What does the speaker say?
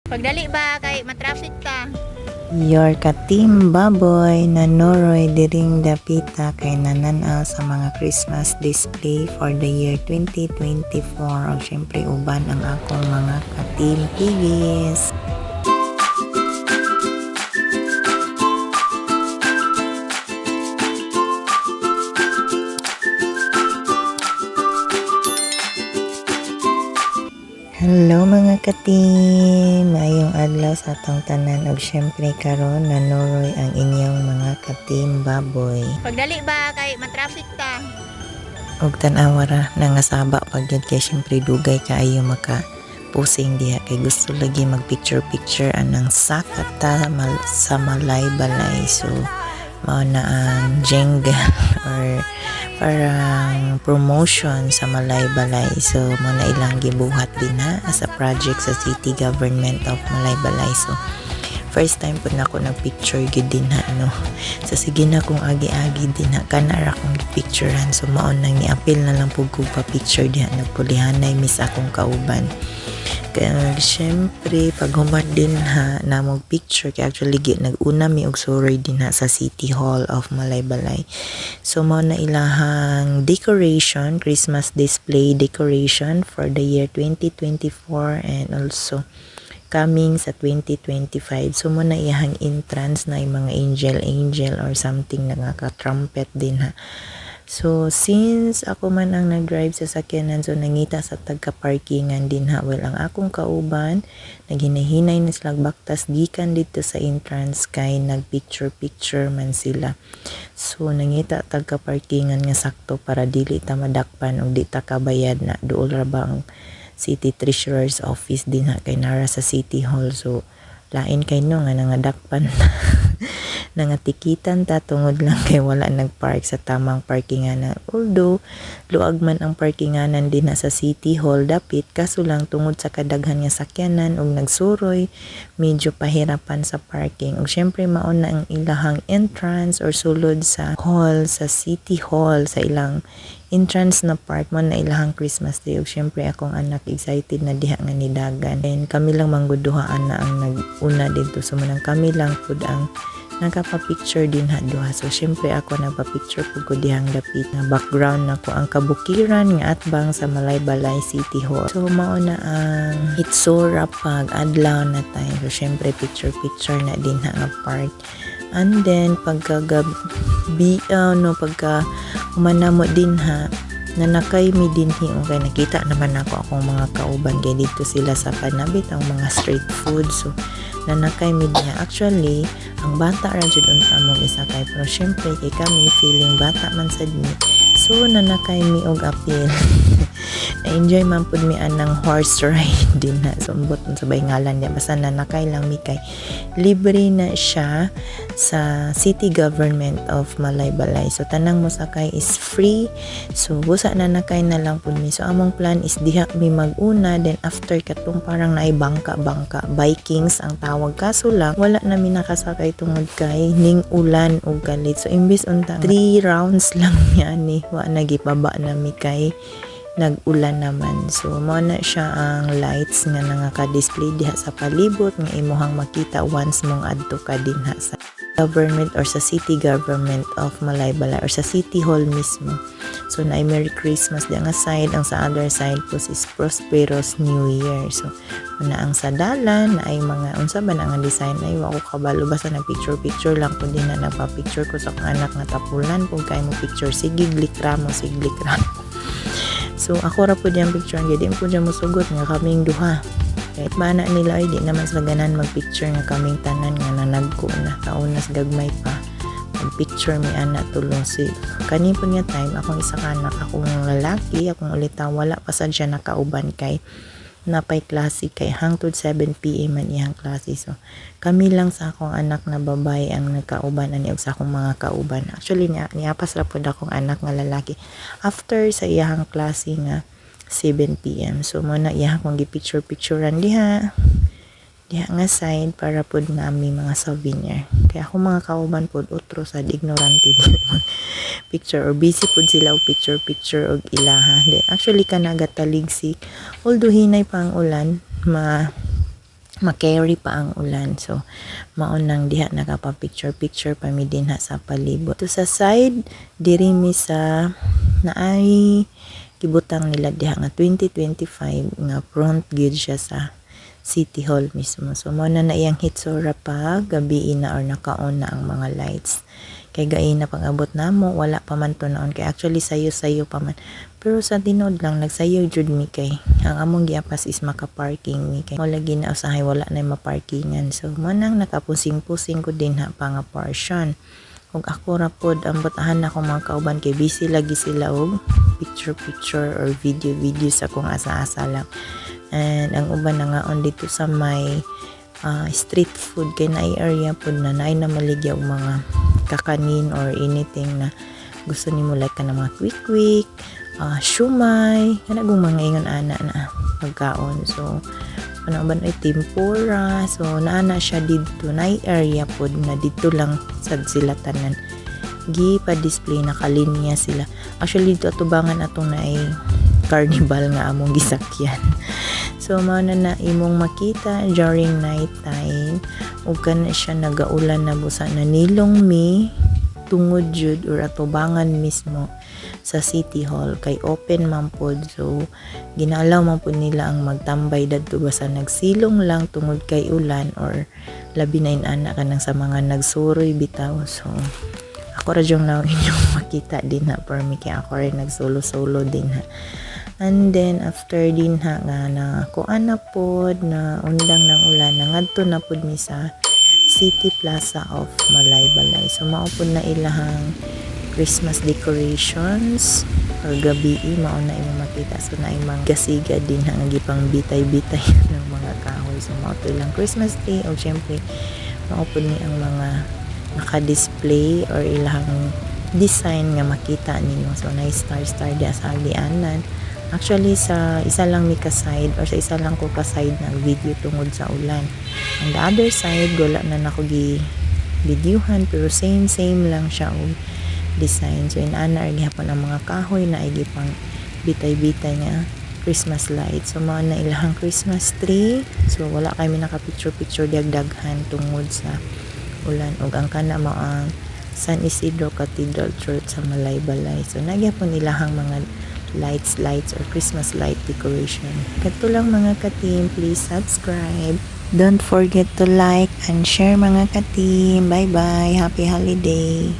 Pagdali ba kay matraffic ta? Your ka-team baboy na noroy diring dapita kay nananaw sa mga Christmas display for the year 2024 o syempre uban ang akong mga ka-team piggies. Hello mga ka-team! Maayong adlaw sa atong tanan ug syempre karon nanoroy ang inyong mga ka-team baboy. Pagdali ba kay matraffic ta? Og tan-awa ra nangasaba pagyud kay syempre dugay kaayo maka pusing diha kay gusto lagi mag picture anang sakata sa malay-balay. So mao na ang jingle or parang promotion sa Malay-Balay. So mo na ilang gibuhat din ha as a project sa City Government of Malay-Balay. So first time po na ako nag-picture gid din ha no. So sige na kung agi-agi din ha kanara akong picturean. So mao nang ni-appeal na lang pug ko pa picture diha nagpulihanay miss akong kauban. Kaya syempre pag human din ha na mo picture kay actually nag-una mi og suroy din ha sa City Hall of Malay-Balay. So mao na ilahang decoration, Christmas display decoration for the year 2024 and also coming sa 2025. So mo na iyang entrance na yung mga angel or something na naka-trumpet din ha. So, since ako man ang nag-drive sa sakyanan, so nangita sa tagka-parkingan din ha. Well, ang akong kauban, naghinahinay na sila baktas gikan dito sa entrance kay nag-picture man sila. So, nangita tagka-parkingan nga sakto para dili ta madakpan o di ta kabayad na. Dool ra ba ang City Treasurer's Office din ha kay nara sa City Hall. So, lain kay no nga nangadakpan nangatikitan ta tungod lang kay wala nagpark sa tamang parkinganan. Although luag man ang parkinganan din sa City Hall dapit kaso lang tungod sa kadaghan nga sakyanan ug nagsuroy medyo pahirapan sa parking. Ug syempre mao na ang ilahang entrance or sulod sa hall sa City Hall sa ilang entrance na part mo na ilahang Christmas Day. Ug syempre akong anak excited na diha nga nidagan. And kami lang mangguduhaan na ang nag-una dito. So manang kami lang pud ang nagpa-picture din ha duha. So syempre ako nagpa-picture pud ko dihang dapit na background nako ang kabukiran nga atbang sa Malay-Balay City Hall. So mao na ang hitsura pag adlaw na time. So syempre picture na din ha nga part. And then pagka pagka umana mo din ha nanakay mi din okay nakita naman ako akong mga kauban kay dito sila sa panabit ang mga street food. So nanakay mi din actually ang bata ra jud unta mong isa kay pero syempre kay kami feeling bata man sad mi. So nanakay mi og appeal. Na-enjoy man pud mi anang horse ride din ha. Sumbot so, sabay ngalan niya basta nanakay lang mi kay libre na siya sa City Government of Malay-Balay. So tanang mo sakay is free. So busa nanakay na lang pud mi. So among plan is diha mi mag-una then after katong parang naay bangka Vikings ang tawag kaso lang wala na mi nakasakay tungod kay ning ulan ug galit. So imbis unta 3 rounds lang yani wa nagipaba na mi kay nag-ulan naman. So mao na siya ang lights nga naka-display diha sa palibot nga imuhang makita once mong adto ka dinha sa government or sa City Government of Malay-Balay or sa City Hall mismo. So na Merry Christmas di nga side, ang sa other side po is Prosperous New Year. So na ang sa dalan ay mga unsa ba nga design ay wa ko kabalo basta na picture lang ko din na nagpa-picture ko sa anak nga tapulan kung kay mo picture sigig likramo. So ako ra po diyang picture nga di po diyang musugot nga kaming duha. Kahit bana nila ay di naman sila ganan magpicture nga kaming tanan nga nanagko na kaunas gagmay pa. Mag-picture mi ana tulong si kani po nga time akong isa ka anak akong lalaki akong ulita wala pa sad siya nakauban kay napay klase kay hangtod 7 PM man iyang klase. So kami lang sa akong anak na babae ang nagkauban ani og sa akong mga kauban. Actually niapas ra pud akong anak nga lalaki after sa iyang klase nga 7 PM. So mo na iya akong gipicturean diha nga side para pud nami mga souvenir. Kaya ako mga kauban pud utro sa ignorante picture or busy pud sila og picture og ilaha. Then actually kanagat taligsik although hinay pa ang ulan makarry pa ang ulan. So maunang diha nakapa-picture pa mi dinha sa palibot. To sa side diri mi sa naay gibutang nila diha nga 2025 nga front gyud siya sa City Hall mismo. So mo na iyang hitsura pa gabi na or nakaon na ang mga lights. Kay gain na pag-abot namo wala pa man to noon, kay actually sayo pa man. Pero sa tinod lang nagsayo jud mi, kay ang among giapas is maka-parking mi, kay wala gina usahay wala na maparkingan. So mo nang nakapusing-pusing ko din ha pa nga portion. Ug ako ra pod ang batahan ako mga kauban, kay busy lagi sila og picture or video sa kung asa-asa lang. And ang uban na nga on dito sa may street food, kay na area po na naay na maligya og mga kakanin or anything na gusto nimo, like ka na mga quick shumay kana gong mga ingon ana na pagkaon. So ano ba ay tempura, so naana siya dito na area po na dito lang sad sila tanan gi pa display, nakalinya sila. Actually dito atubangan atong na ay carnival nga among gisakyan. So mao na imong makita during night time ug kana siya nagaulan na busa na nilong mi tungod jud or atubangan mismo sa City Hall, kay open man pod. So ginalaw man pod nila ang magtambay dadto basta nagsilong lang tungod kay ulan or labi na inana kanang sa mga nagsuroy bitaw. So ako ra jung now inyong makita din ha, for me kay ako rin nagsolo din ha. And then after din ha nga na kuan na pod na undang ng ulan na ngadto na pod mi sa City Plaza of Malaybalay. So mao pod na ilahang Christmas decorations or gabi mao na imong makita. So na imong gasiga din ha nga gipang bitay-bitay ng mga kahoy. So mao to ilang Christmas tree o syempre mao pod ni ang mga naka-display or ilahang design nga makita ninyo. So na star dia sa agianan. Actually sa isa lang mi ka side or sa isa lang ko ka side ng video tungod sa ulan. On the other side wala na nako gi videohan, pero same lang siya og design. So inana gihapon ang mga kahoy na ay gipang bitay-bitay nga Christmas lights. So mao na ilahang Christmas tree. So wala kami naka-picture daghan tungod sa ulan. Og ang kana mao ang San Isidro Cathedral Church sa Malaybalay. So nagyapon ilahang mga lights or Christmas light decoration. Kato lang mga ka-team, please subscribe. Don't forget to like and share mga ka-team. Bye bye, happy holiday.